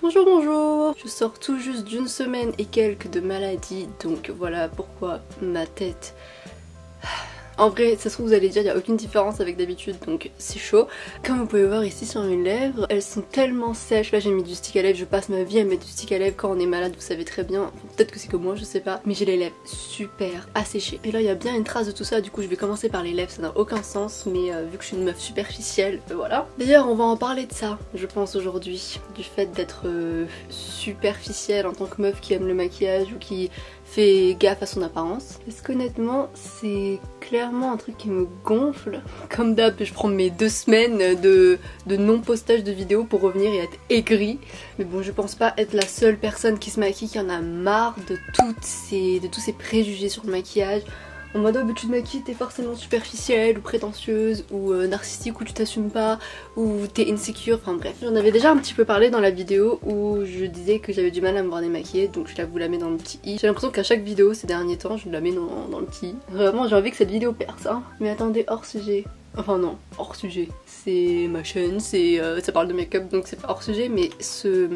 Bonjour, bonjour. Je sors tout juste d'une semaine et quelques de maladie, donc voilà pourquoi ma tête... En vrai, ça se trouve vous allez dire il n'y a aucune différence avec d'habitude, donc c'est chaud. Comme vous pouvez voir ici sur mes lèvres, elles sont tellement sèches. Là j'ai mis du stick à lèvres, je passe ma vie à mettre du stick à lèvres quand on est malade, vous savez très bien. Peut-être que c'est que moi, je sais pas. Mais j'ai les lèvres super asséchées. Et là il y a bien une trace de tout ça, du coup je vais commencer par les lèvres, ça n'a aucun sens. Mais vu que je suis une meuf superficielle, voilà. D'ailleurs on va en parler de ça, je pense aujourd'hui. Du fait d'être superficielle en tant que meuf qui aime le maquillage ou qui fait gaffe à son apparence. Parce qu'honnêtement, c'est clairement un truc qui me gonfle. Comme d'hab, je prends mes 2 semaines de non-postage de vidéos pour revenir et être aigrie. Mais bon, je pense pas être la seule personne qui se maquille qui en a marre de tous ces préjugés sur le maquillage. En mode oh, tu te maquilles, t'es forcément superficielle ou prétentieuse ou narcissique ou tu t'assumes pas ou t'es insecure, enfin bref. J'en avais déjà un petit peu parlé dans la vidéo où je disais que j'avais du mal à me voir démaquillée, donc je vous la mets dans le petit i. J'ai l'impression qu'à chaque vidéo ces derniers temps je la mets dans le petit i. Vraiment j'ai envie que cette vidéo perce hein. Mais attendez, hors sujet. Enfin non, hors sujet. C'est ma chaîne, ça parle de make-up donc c'est pas hors sujet, mais ce...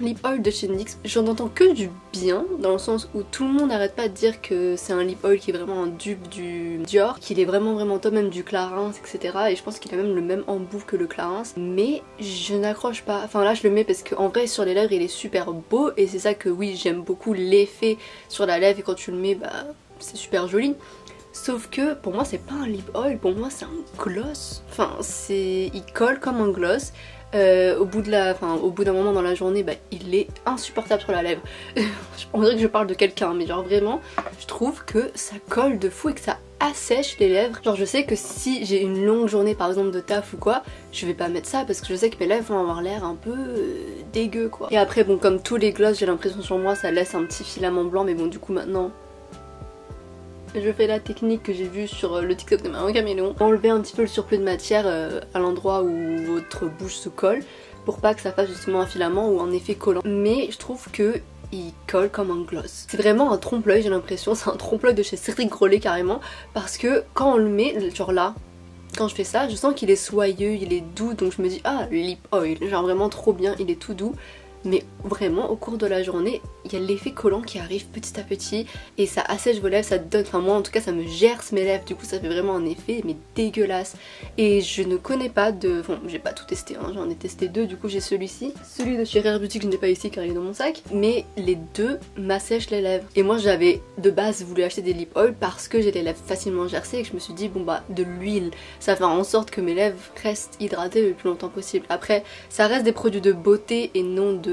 lip oil de chez NYX, j'en entends que du bien, dans le sens où tout le monde n'arrête pas de dire que c'est un lip oil qui est vraiment un dupe du Dior, qu'il est vraiment top, même du Clarins, etc. Et je pense qu'il a même le même embout que le Clarins, mais je n'accroche pas. Enfin là je le mets parce qu'en vrai sur les lèvres il est super beau et c'est ça que oui j'aime beaucoup l'effet sur la lèvre et quand tu le mets bah c'est super joli. Sauf que pour moi c'est pas un lip oil, pour moi c'est un gloss. Enfin il colle comme un gloss. Au bout d'un moment dans la journée, bah, il est insupportable sur la lèvre. On dirait que je parle de quelqu'un, mais genre vraiment, je trouve que ça colle de fou et que ça assèche les lèvres. Genre je sais que si j'ai une longue journée par exemple de taf ou quoi, je vais pas mettre ça parce que je sais que mes lèvres vont avoir l'air un peu dégueu quoi. Et après bon comme tous les gloss j'ai l'impression sur moi ça laisse un petit filament blanc, mais bon du coup maintenant... Je fais la technique que j'ai vue sur le TikTok de Marion Caméléon. Enlever un petit peu le surplus de matière à l'endroit où votre bouche se colle pour pas que ça fasse justement un filament ou un effet collant. Mais je trouve que il colle comme un gloss. C'est vraiment un trompe-l'œil j'ai l'impression, c'est un trompe-l'œil de chez Cédric Grolet carrément parce que quand on le met, genre là, quand je fais ça, je sens qu'il est soyeux, il est doux donc je me dis ah lip oil, genre vraiment trop bien, il est tout doux. Mais vraiment au cours de la journée il y a l'effet collant qui arrive petit à petit et ça assèche vos lèvres, ça donne, enfin moi en tout cas ça me gerce mes lèvres, du coup ça fait vraiment un effet mais dégueulasse. Et je ne connais pas de... Bon j'ai pas tout testé hein, j'en ai testé 2, du coup j'ai celui-ci. Celui de chez Rare Beauty que je n'ai pas ici car il est dans mon sac, mais les deux m'assèchent les lèvres. Et moi j'avais de base voulu acheter des lip oil parce que j'ai les lèvres facilement gercées et que je me suis dit bon bah de l'huile, ça fait en sorte que mes lèvres restent hydratées le plus longtemps possible. Après ça reste des produits de beauté et non de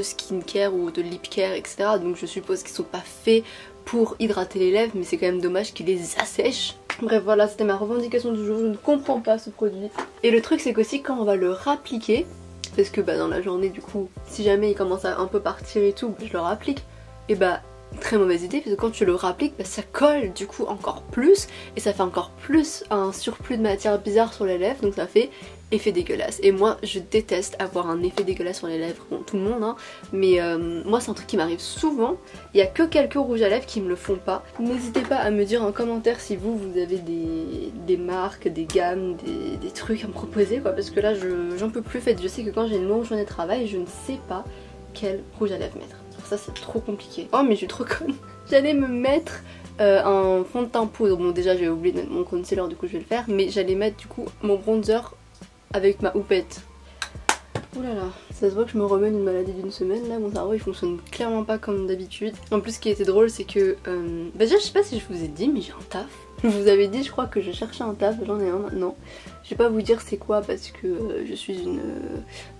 skincare ou de lip care etc, donc je suppose qu'ils sont pas faits pour hydrater les lèvres mais c'est quand même dommage qu'ils les assèchent. Bref voilà, c'était ma revendication du jour, je ne comprends pas ce produit. Et le truc c'est qu'aussi quand on va le rappliquer, parce que bah dans la journée du coup si jamais il commence à un peu partir et tout, je le rapplique et bah très mauvaise idée parce que quand tu le rappliques bah, ça colle du coup encore plus et ça fait encore plus un surplus de matière bizarre sur les lèvres, donc ça fait effet dégueulasse. Et moi je déteste avoir un effet dégueulasse sur les lèvres, bon tout le monde hein, mais moi c'est un truc qui m'arrive souvent. Il y a que quelques rouges à lèvres qui me le font pas. N'hésitez pas à me dire en commentaire si vous avez des marques, des gammes, des trucs à me proposer quoi, parce que là j'en peux plus. En fait je sais que quand j'ai une longue journée de travail je ne sais pas quel rouge à lèvres mettre. Pour ça c'est trop compliqué. Oh mais je suis trop conne. J'allais me mettre un fond de teint poudre, bon déjà j'ai oublié de mettre mon concealer du coup je vais le faire, mais j'allais mettre du coup mon bronzer avec ma houppette. Oh là là, ça se voit que je me remets d'une maladie d'une semaine là, mon cerveau il fonctionne clairement pas comme d'habitude. En plus ce qui était drôle c'est que, bah déjà je sais pas si je vous ai dit mais j'ai un taf. Je vous avais dit je crois que je cherchais un taf, j'en ai un maintenant. Je vais pas vous dire c'est quoi parce que je suis une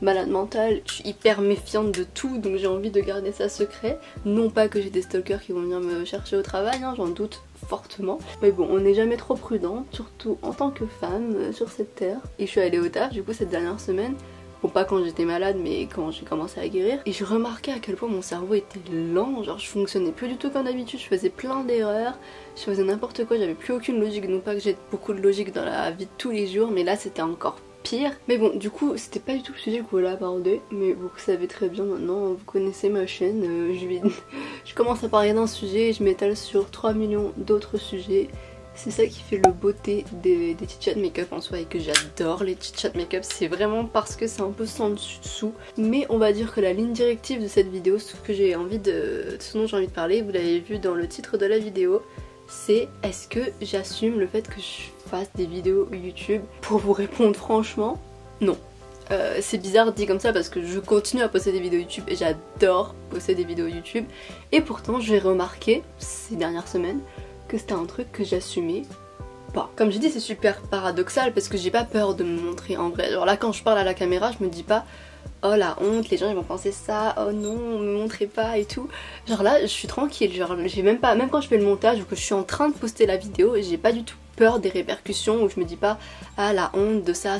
malade mentale, je suis hyper méfiante de tout donc j'ai envie de garder ça secret. Non pas que j'ai des stalkers qui vont venir me chercher au travail, hein, j'en doute fortement. Mais bon on n'est jamais trop prudent, surtout en tant que femme sur cette terre. Et je suis allée au taf du coup cette dernière semaine. Bon pas quand j'étais malade mais quand j'ai commencé à guérir. Et je remarquais à quel point mon cerveau était lent, genre je fonctionnais plus du tout comme d'habitude, je faisais plein d'erreurs, je faisais n'importe quoi, j'avais plus aucune logique, non pas que j'ai beaucoup de logique dans la vie de tous les jours mais là c'était encore pire. Mais bon du coup c'était pas du tout le sujet que je voulais aborder, mais vous savez très bien maintenant, vous connaissez ma chaîne, je commence à parler d'un sujet et je m'étale sur 3 millions d'autres sujets. C'est ça qui fait le beauté des chit chat make-up en soi et que j'adore les chit chat make-up, c'est vraiment parce que c'est un peu sans dessus dessous. Mais on va dire que la ligne directive de cette vidéo, ce dont j'ai envie de parler, vous l'avez vu dans le titre de la vidéo, c'est est-ce que j'assume le fait que je fasse des vidéos YouTube? Pour vous répondre franchement, non. C'est bizarre dit comme ça parce que je continue à poster des vidéos YouTube et j'adore poster des vidéos YouTube. Et pourtant j'ai remarqué ces dernières semaines que c'était un truc que j'assumais pas. Comme j'ai dit, c'est super paradoxal parce que j'ai pas peur de me montrer en vrai. Genre là quand je parle à la caméra, je me dis pas oh la honte, les gens ils vont penser ça, oh non, me montrez pas et tout. Genre là je suis tranquille, genre j'ai même pas, même quand je fais le montage ou que je suis en train de poster la vidéo, j'ai pas du tout peur des répercussions où je me dis pas ah la honte de ça.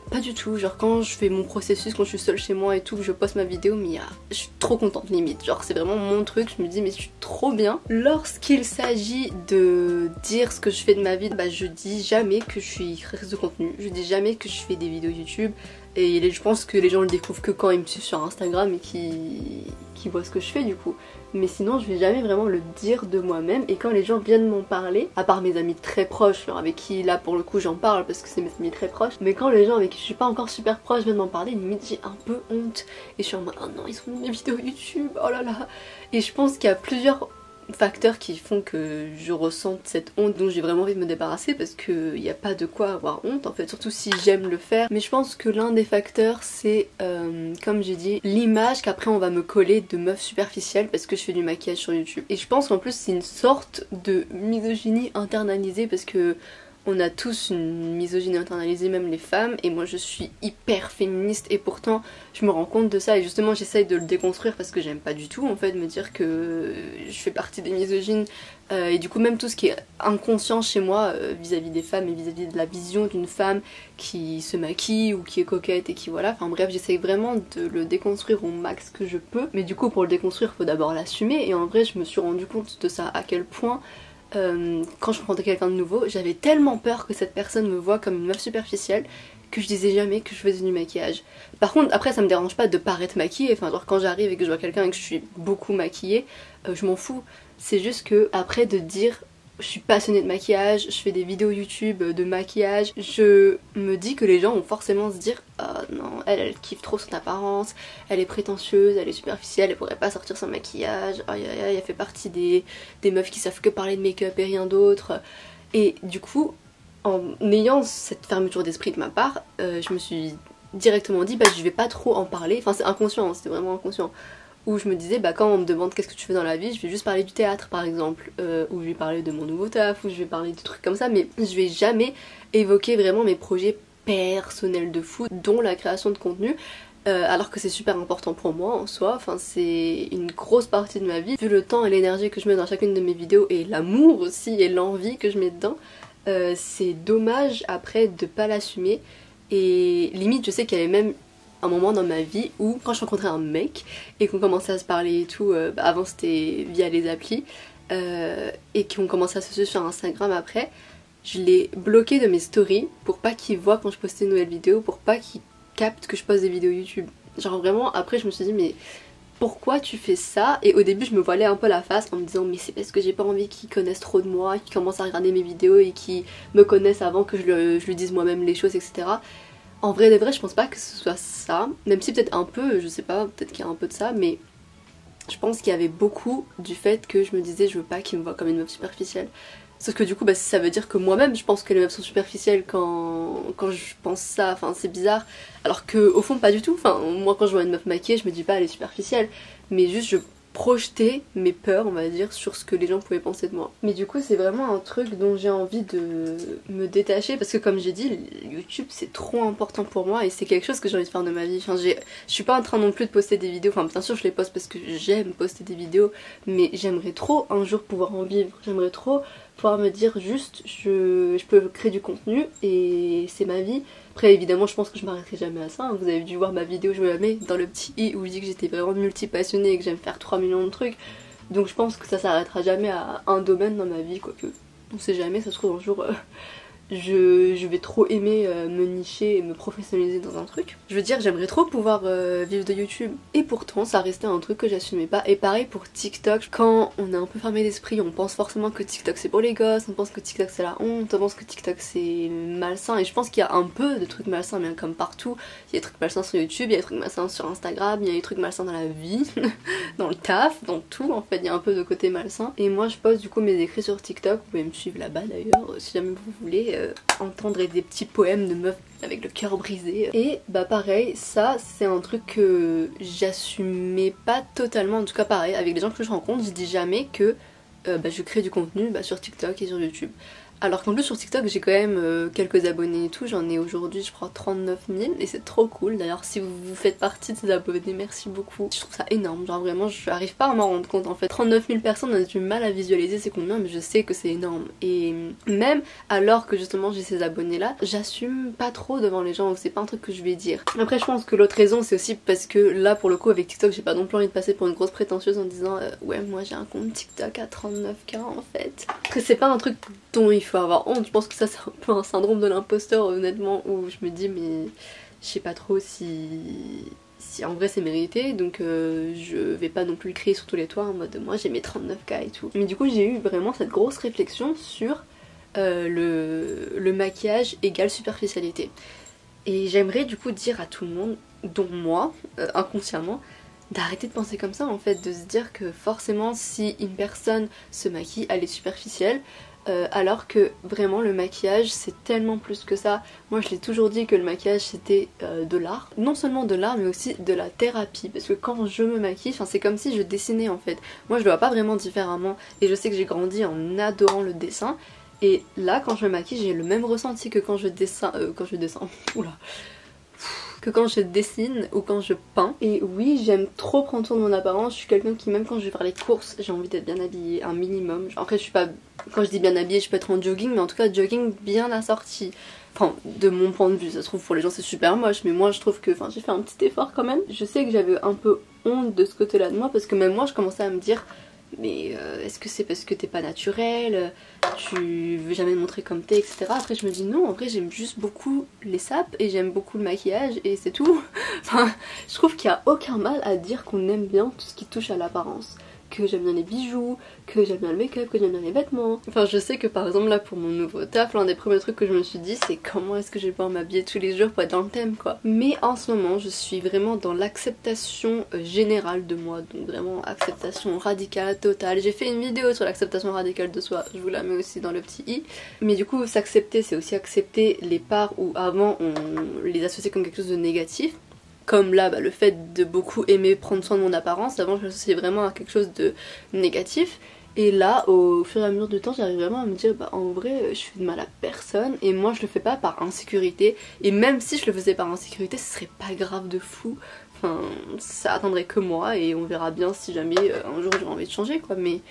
Pas du tout, genre quand je fais mon processus, quand je suis seule chez moi et tout, que je poste ma vidéo, mais je suis trop contente limite, genre c'est vraiment mon truc, je me dis mais je suis trop bien. Lorsqu'il s'agit de dire ce que je fais de ma vie, bah je dis jamais que je suis créatrice de contenu, je dis jamais que je fais des vidéos YouTube, et je pense que les gens le découvrent que quand ils me suivent sur Instagram et qui voient ce que je fais du coup. Mais sinon je vais jamais vraiment le dire de moi-même, et quand les gens viennent m'en parler, à part mes amis très proches, genre avec qui là pour le coup j'en parle parce que c'est mes amis très proches, mais quand les gens avec qui je suis pas encore super proche viennent m'en parler, limite j'ai un peu honte et je suis en mode oh non ils sont mes vidéos YouTube, oh là là. Et je pense qu'il y a plusieurs facteurs qui font que je ressente cette honte dont j'ai vraiment envie de me débarrasser, parce qu'il n'y a pas de quoi avoir honte en fait, surtout si j'aime le faire. Mais je pense que l'un des facteurs c'est, comme j'ai dit, l'image qu'après on va me coller de meuf superficielle parce que je fais du maquillage sur YouTube. Et je pense qu'en plus c'est une sorte de misogynie internalisée parce que on a tous une misogynie internalisée, même les femmes, et moi je suis hyper féministe et pourtant je me rends compte de ça et justement j'essaye de le déconstruire parce que j'aime pas du tout en fait me dire que je fais partie des misogynes, et du coup même tout ce qui est inconscient chez moi vis-à-vis des femmes et vis-à-vis de la vision d'une femme qui se maquille ou qui est coquette et qui voilà, enfin bref j'essaye vraiment de le déconstruire au max que je peux, mais du coup pour le déconstruire faut d'abord l'assumer, et en vrai je me suis rendu compte de ça à quel point quand je rencontrais quelqu'un de nouveau, j'avais tellement peur que cette personne me voie comme une meuf superficielle que je disais jamais que je faisais du maquillage. Par contre après ça me dérange pas de paraître maquillée, enfin genre quand j'arrive et que je vois quelqu'un et que je suis beaucoup maquillée, je m'en fous. C'est juste que après de dire je suis passionnée de maquillage, je fais des vidéos YouTube de maquillage, je me dis que les gens vont forcément se dire ah non, elle kiffe trop son apparence, elle est prétentieuse, elle est superficielle, elle pourrait pas sortir sans maquillage, aïe aïe aïe, elle fait partie des meufs qui savent que parler de make-up et rien d'autre. Et du coup, en ayant cette fermeture d'esprit de ma part, je me suis directement dit bah je vais pas trop en parler, enfin c'est inconscient, hein, c'était vraiment inconscient. Où je me disais bah quand on me demande qu'est-ce que tu fais dans la vie, je vais juste parler du théâtre par exemple, ou je vais parler de mon nouveau taf, ou je vais parler de trucs comme ça, mais je vais jamais évoquer vraiment mes projets personnels de fou, dont la création de contenu, alors que c'est super important pour moi en soi, enfin c'est une grosse partie de ma vie, vu le temps et l'énergie que je mets dans chacune de mes vidéos et l'amour aussi et l'envie que je mets dedans, c'est dommage après de pas l'assumer. Et limite je sais qu'il y avait même un moment dans ma vie où quand je rencontrais un mec et qu'on commençait à se parler et tout, avant c'était via les applis, et qu'on commençait à se suivre sur Instagram après, je l'ai bloqué de mes stories pour pas qu'il voit quand je postais une nouvelle vidéo, pour pas qu'il capte que je poste des vidéos YouTube. Genre vraiment après je me suis dit mais pourquoi tu fais ça? Et au début je me voilais un peu la face en me disant mais c'est parce que j'ai pas envie qu'ils connaissent trop de moi, qu'ils commencent à regarder mes vidéos et qu'ils me connaissent avant que je lui dise moi-même les choses, etc. En vrai de vrai je pense pas que ce soit ça, même si peut-être un peu, je sais pas, peut-être qu'il y a un peu de ça, mais je pense qu'il y avait beaucoup du fait que je me disais je veux pas qu'ils me voient comme une meuf superficielle. Sauf que du coup bah, ça veut dire que moi-même je pense que les meufs sont superficielles quand je pense ça, enfin c'est bizarre. Alors que au fond pas du tout, enfin moi quand je vois une meuf maquillée je me dis pas elle est superficielle, mais juste je projeter mes peurs on va dire sur ce que les gens pouvaient penser de moi. Mais du coup c'est vraiment un truc dont j'ai envie de me détacher parce que comme j'ai dit YouTube c'est trop important pour moi et c'est quelque chose que j'ai envie de faire de ma vie. Enfin, je suis pas en train non plus de poster des vidéos, enfin bien sûr je les poste parce que j'aime poster des vidéos, mais j'aimerais trop un jour pouvoir en vivre, j'aimerais trop pouvoir me dire juste je peux créer du contenu et c'est ma vie. Après évidemment je pense que je m'arrêterai jamais à ça, hein. Vous avez dû voir ma vidéo, je me la mets dans le petit i où je dis que j'étais vraiment multi-passionnée et que j'aime faire 3 millions de trucs. Donc je pense que ça s'arrêtera jamais à un domaine dans ma vie, quoique on sait jamais, ça se trouve un jour je vais trop aimer me nicher et me professionnaliser dans un truc. Je veux dire, j'aimerais trop pouvoir vivre de YouTube et pourtant ça restait un truc que j'assumais pas. Et pareil pour TikTok, quand on est un peu fermé d'esprit, on pense forcément que TikTok c'est pour les gosses, on pense que TikTok c'est la honte, on pense que TikTok c'est malsain, et je pense qu'il y a un peu de trucs malsains, mais comme partout, il y a des trucs malsains sur YouTube, il y a des trucs malsains sur Instagram, il y a des trucs malsains dans la vie, dans le taf, dans tout en fait, il y a un peu de côté malsain. Et moi je poste du coup mes écrits sur TikTok, vous pouvez me suivre là-bas d'ailleurs si jamais vous voulez entendre des petits poèmes de meufs avec le cœur brisé. Et bah pareil, ça c'est un truc que j'assumais pas totalement, en tout cas pareil, avec les gens que je rencontre, je dis jamais que je crée du contenu sur TikTok et sur YouTube. Alors qu'en plus sur TikTok j'ai quand même quelques abonnés et tout, j'en ai aujourd'hui je crois 39 000 et c'est trop cool. D'ailleurs si vous faites partie de ces abonnés, merci beaucoup. Je trouve ça énorme, genre vraiment je n'arrive pas à m'en rendre compte en fait. 39 000 personnes, on a du mal à visualiser c'est combien, mais je sais que c'est énorme. Et même alors que justement j'ai ces abonnés là, j'assume pas trop devant les gens, c'est pas un truc que je vais dire. Après je pense que l'autre raison c'est aussi parce que là pour le coup avec TikTok j'ai pas non plus envie de passer pour une grosse prétentieuse en disant ouais moi j'ai un compte TikTok à 39K en fait. Parce que c'est pas un truc dont il faut avoir honte, je pense que ça c'est un peu un syndrome de l'imposteur honnêtement, où je me dis mais je sais pas trop si en vrai c'est mérité, donc je vais pas non plus le crier sur tous les toits en mode moi j'ai mes 39K et tout. Mais du coup j'ai eu vraiment cette grosse réflexion sur le maquillage égale superficialité. Et j'aimerais du coup dire à tout le monde, dont moi, inconsciemment, d'arrêter de penser comme ça en fait, de se dire que forcément si une personne se maquille elle est superficielle, alors que vraiment le maquillage c'est tellement plus que ça. Moi je l'ai toujours dit que le maquillage c'était de l'art, non seulement de l'art mais aussi de la thérapie, parce que quand je me maquille, c'est comme si je dessinais en fait. Moi je le vois pas vraiment différemment et je sais que j'ai grandi en adorant le dessin. Et là quand je me maquille j'ai le même ressenti que quand je dessine, oula, que quand je dessine ou quand je peins. Et oui j'aime trop prendre soin de mon apparence, je suis quelqu'un qui même quand je vais faire les courses j'ai envie d'être bien habillée, un minimum. Après je suis pas, quand je dis bien habillée je peux être en jogging, mais en tout cas jogging bien assorti. Enfin de mon point de vue, ça se trouve pour les gens c'est super moche, mais moi je trouve que j'ai fait un petit effort quand même. Je sais que j'avais un peu honte de ce côté là de moi, parce que même moi je commençais à me dire mais est-ce que c'est parce que t'es pas naturelle, tu veux jamais te montrer comme t'es, etc. Après je me dis non, en vrai j'aime juste beaucoup les sapes et j'aime beaucoup le maquillage et c'est tout. Enfin je trouve qu'il n'y a aucun mal à dire qu'on aime bien tout ce qui touche à l'apparence, que j'aime bien les bijoux, que j'aime bien le make-up, que j'aime bien les vêtements. Enfin je sais que par exemple là pour mon nouveau taf, l'un des premiers trucs que je me suis dit c'est comment est-ce que je vais pouvoir m'habiller tous les jours pour être dans le thème quoi. Mais en ce moment je suis vraiment dans l'acceptation générale de moi, donc vraiment acceptation radicale, totale. J'ai fait une vidéo sur l'acceptation radicale de soi, je vous la mets aussi dans le petit i. Mais du coup s'accepter c'est aussi accepter les parts où avant on les associait comme quelque chose de négatif. Comme là, le fait de beaucoup aimer prendre soin de mon apparence, avant je l'associais vraiment à quelque chose de négatif. Et là, au fur et à mesure du temps, j'arrive vraiment à me dire en vrai, je fais de mal à personne et moi je le fais pas par insécurité. Et même si je le faisais par insécurité, ce serait pas grave de fou. Enfin, ça atteindrait que moi et on verra bien si jamais un jour j'aurai envie de changer quoi. Mais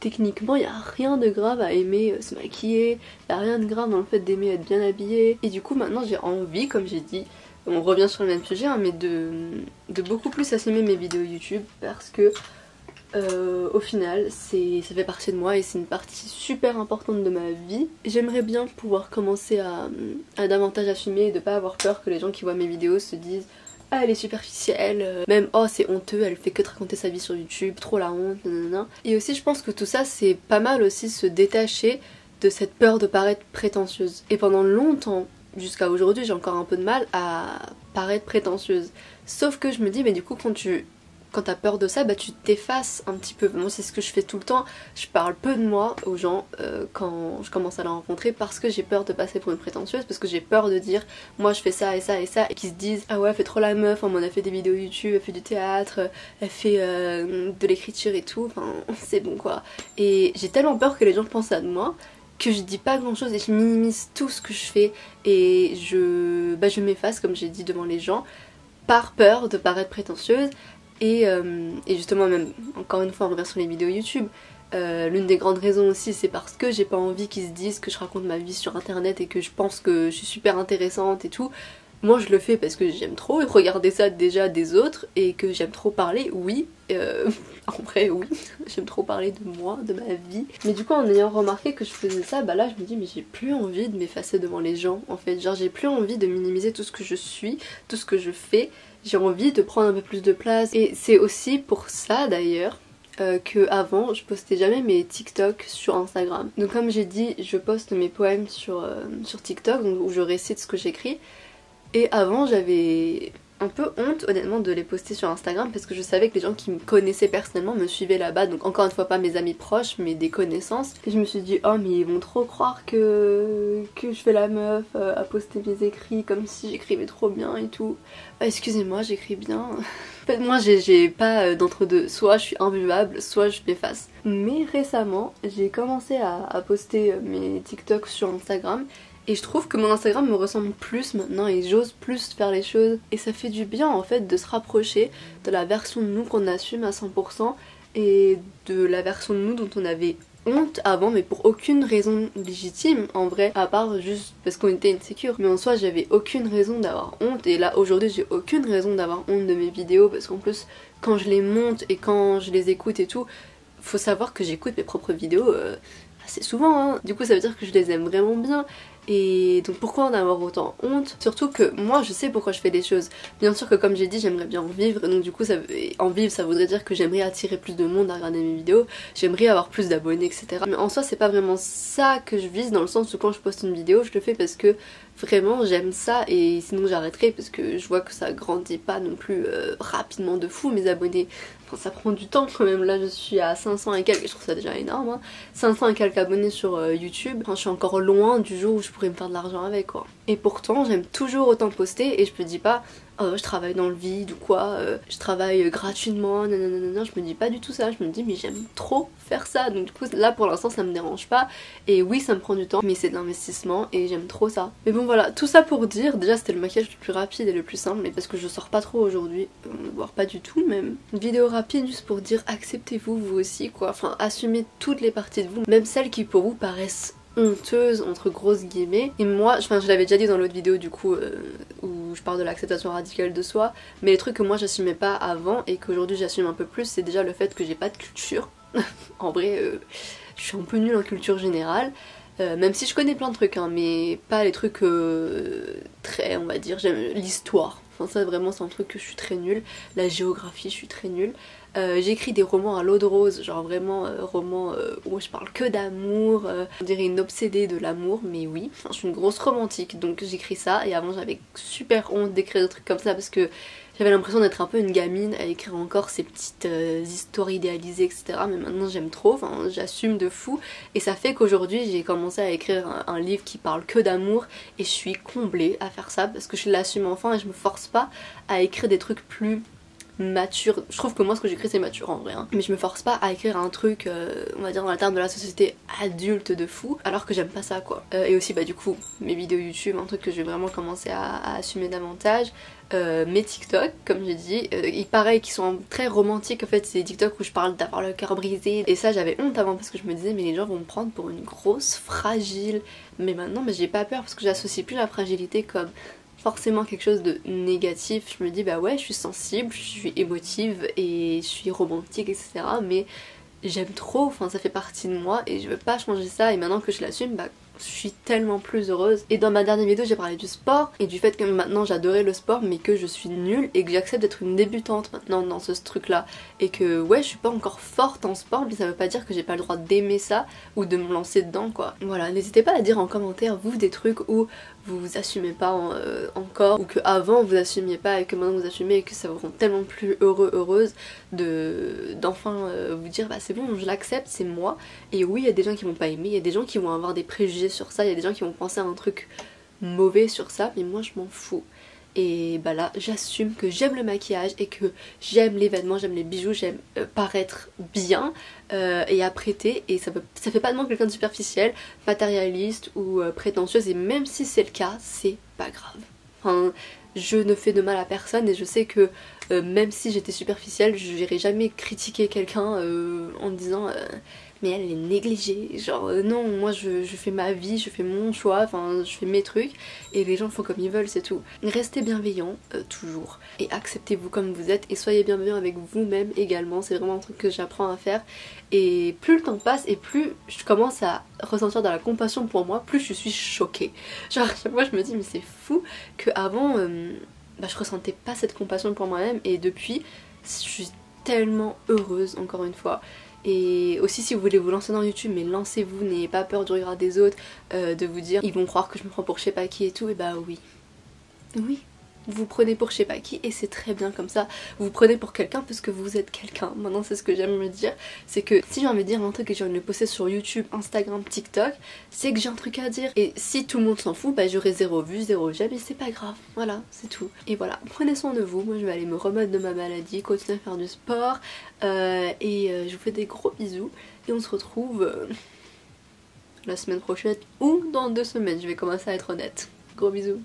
techniquement, il n'y a rien de grave à aimer se maquiller, il n'y a rien de grave dans le fait d'aimer être bien habillée. Et du coup, maintenant j'ai envie, comme j'ai dit, on revient sur le même sujet, mais de beaucoup plus assumer mes vidéos YouTube, parce que au final ça fait partie de moi et c'est une partie super importante de ma vie. J'aimerais bien pouvoir commencer à davantage assumer et de pas avoir peur que les gens qui voient mes vidéos se disent ah elle est superficielle, même oh c'est honteux, elle fait que de raconter sa vie sur YouTube, trop la honte, nanana. Et aussi je pense que tout ça c'est pas mal aussi se détacher de cette peur de paraître prétentieuse. Et pendant longtemps, jusqu'à aujourd'hui, j'ai encore un peu de mal à paraître prétentieuse. Sauf que je me dis, mais du coup, quand t'as peur de ça, tu t'effaces un petit peu. Moi, c'est ce que je fais tout le temps. Je parle peu de moi aux gens quand je commence à la rencontrer, parce que j'ai peur de passer pour une prétentieuse, parce que j'ai peur de dire, moi je fais ça et ça et ça, et qu'ils se disent, ah ouais, elle fait trop la meuf, elle a fait des vidéos YouTube, elle fait du théâtre, elle fait de l'écriture et tout, enfin, c'est bon quoi. Et j'ai tellement peur que les gens pensent ça de moi, que je dis pas grand chose et je minimise tout ce que je fais et je m'efface comme j'ai dit devant les gens par peur de paraître prétentieuse. Et justement, même encore une fois on revient sur les vidéos YouTube, l'une des grandes raisons aussi c'est parce que j'ai pas envie qu'ils se disent que je raconte ma vie sur internet et que je pense que je suis super intéressante et tout. Moi je le fais parce que j'aime trop regarder ça déjà des autres et que j'aime trop parler, oui. En vrai oui, j'aime trop parler de moi, de ma vie. Mais du coup en ayant remarqué que je faisais ça, bah là je me dis mais j'ai plus envie de m'effacer devant les gens en fait. Genre j'ai plus envie de minimiser tout ce que je suis, tout ce que je fais. J'ai envie de prendre un peu plus de place. Et c'est aussi pour ça d'ailleurs que avant je postais jamais mes TikTok sur Instagram. Donc comme j'ai dit, je poste mes poèmes sur TikTok, donc, où je récite ce que j'écris. Et avant j'avais un peu honte honnêtement de les poster sur Instagram parce que je savais que les gens qui me connaissaient personnellement me suivaient là-bas, donc encore une fois pas mes amis proches mais des connaissances. Et je me suis dit oh mais ils vont trop croire que je fais la meuf à poster mes écrits comme si j'écrivais trop bien et tout. Excusez-moi, j'écris bien. En fait moi j'ai pas d'entre-deux, soit je suis imbuvable, soit je m'efface. Mais récemment j'ai commencé à poster mes TikTok sur Instagram. Et je trouve que mon Instagram me ressemble plus maintenant et j'ose plus faire les choses. Et ça fait du bien en fait de se rapprocher de la version de nous qu'on assume à 100% et de la version de nous dont on avait honte avant, mais pour aucune raison légitime en vrai, à part juste parce qu'on était insécure. Mais en soi j'avais aucune raison d'avoir honte et là aujourd'hui j'ai aucune raison d'avoir honte de mes vidéos parce qu'en plus quand je les monte et quand je les écoute et tout, faut savoir que j'écoute mes propres vidéos assez souvent hein. Du coup ça veut dire que je les aime vraiment bien. Et donc pourquoi en avoir autant honte? Surtout que moi je sais pourquoi je fais des choses. Bien sûr que comme j'ai dit j'aimerais bien en vivre, donc du coup en vivre ça voudrait dire que j'aimerais attirer plus de monde à regarder mes vidéos, j'aimerais avoir plus d'abonnés etc. Mais en soi c'est pas vraiment ça que je vise, dans le sens où quand je poste une vidéo je le fais parce que vraiment j'aime ça et sinon j'arrêterai parce que je vois que ça grandit pas non plus rapidement de fou mes abonnés. Enfin ça prend du temps quand même, là je suis à 500 et quelques, je trouve ça déjà énorme hein. 500 et quelques abonnés sur YouTube, enfin, je suis encore loin du jour où je pourrais me faire de l'argent avec quoi. Et pourtant j'aime toujours autant poster et je me dis pas je travaille dans le vide ou quoi, je travaille gratuitement, nanana, je me dis pas du tout ça, je me dis mais j'aime trop faire ça, donc du coup là pour l'instant ça me dérange pas et oui ça me prend du temps mais c'est de l'investissement et j'aime trop ça. Mais bon voilà, tout ça pour dire, déjà c'était le maquillage le plus rapide et le plus simple, mais parce que je sors pas trop aujourd'hui, voire pas du tout même. Une vidéo rapide juste pour dire acceptez-vous vous aussi quoi, enfin assumez toutes les parties de vous, même celles qui pour vous paraissent honteuse entre grosses guillemets. Et moi, enfin je l'avais déjà dit dans l'autre vidéo du coup où je parle de l'acceptation radicale de soi, mais les trucs que moi j'assumais pas avant et qu'aujourd'hui j'assume un peu plus, c'est déjà le fait que j'ai pas de culture. En vrai je suis un peu nulle en culture générale, même si je connais plein de trucs hein, mais pas les trucs très on va dire, j'aime l'histoire. Enfin ça vraiment c'est un truc que je suis très nulle, la géographie je suis très nulle. J'écris des romans à l'eau de rose, genre vraiment romans où je parle que d'amour, on dirait une obsédée de l'amour, mais oui, enfin, je suis une grosse romantique donc j'écris ça et avant j'avais super honte d'écrire des trucs comme ça parce que j'avais l'impression d'être un peu une gamine à écrire encore ces petites histoires idéalisées etc. Mais maintenant j'aime trop, enfin j'assume de fou et ça fait qu'aujourd'hui j'ai commencé à écrire un livre qui parle que d'amour et je suis comblée à faire ça parce que je l'assume enfin et je me force pas à écrire des trucs plus mature. Je trouve que moi ce que j'écris c'est mature en vrai hein. Mais je me force pas à écrire un truc on va dire dans la terme de la société adulte de fou alors que j'aime pas ça quoi. Et aussi bah du coup mes vidéos YouTube, un truc que je vais vraiment commencer à assumer davantage. Mes TikTok comme j'ai dit, il paraît qu'ils sont très romantiques en fait, c'est des TikTok où je parle d'avoir le cœur brisé et ça j'avais honte avant parce que je me disais mais les gens vont me prendre pour une grosse fragile, mais maintenant mais j'ai pas peur parce que j'associe plus la fragilité comme forcément quelque chose de négatif. Je me dis bah ouais je suis sensible, je suis émotive et je suis romantique etc, mais j'aime trop, enfin ça fait partie de moi et je veux pas changer ça et maintenant que je l'assume bah je suis tellement plus heureuse. Et dans ma dernière vidéo j'ai parlé du sport et du fait que maintenant j'adorais le sport mais que je suis nulle et que j'accepte d'être une débutante maintenant dans ce truc là et que ouais je suis pas encore forte en sport mais ça veut pas dire que j'ai pas le droit d'aimer ça ou de me lancer dedans quoi. Voilà, n'hésitez pas à dire en commentaire vous des trucs où vous assumez pas encore ou que avant vous assumiez pas et que maintenant vous assumez et que ça vous rend tellement plus heureuse d'enfin vous dire bah c'est bon je l'accepte, c'est moi. Et oui il y a des gens qui vont pas aimer, il y a des gens qui vont avoir des préjugés sur ça, il y a des gens qui vont penser à un truc mauvais sur ça mais moi je m'en fous. Et bah là j'assume que j'aime le maquillage et que j'aime les vêtements, j'aime les bijoux, j'aime paraître bien et apprêter et ça fait pas de moi quelqu'un de superficiel, matérialiste ou prétentieuse et même si c'est le cas c'est pas grave. Enfin je ne fais de mal à personne et je sais que même si j'étais superficielle je n'irai jamais critiquer quelqu'un en disant mais elle est négligée, genre non, moi je fais ma vie, je fais mon choix, enfin je fais mes trucs et les gens font comme ils veulent, c'est tout. Restez bienveillants, toujours, et acceptez-vous comme vous êtes et soyez bienveillants avec vous-même également, c'est vraiment un truc que j'apprends à faire et plus le temps passe et plus je commence à ressentir de la compassion pour moi, plus je suis choquée. Genre à chaque fois je me dis mais c'est fou qu'avant je ressentais pas cette compassion pour moi-même et depuis je suis tellement heureuse encore une fois. Et aussi si vous voulez vous lancer dans YouTube, mais lancez-vous, n'ayez pas peur du regard des autres, de vous dire ils vont croire que je me prends pour je sais pas qui et tout, et bah oui. Oui, vous vous prenez pour je sais pas qui et c'est très bien comme ça. Vous vous prenez pour quelqu'un parce que vous êtes quelqu'un. Maintenant c'est ce que j'aime me dire, c'est que si j'ai envie de dire un truc et j'ai envie de le poster sur YouTube, Instagram, TikTok, c'est que j'ai un truc à dire. Et si tout le monde s'en fout, bah j'aurai 0 vue, 0 j'aime et c'est pas grave. Voilà, c'est tout. Et voilà, prenez soin de vous. Moi je vais aller me remettre de ma maladie, continuer à faire du sport je vous fais des gros bisous et on se retrouve la semaine prochaine ou dans 2 semaines. Je vais commencer à être honnête. Gros bisous.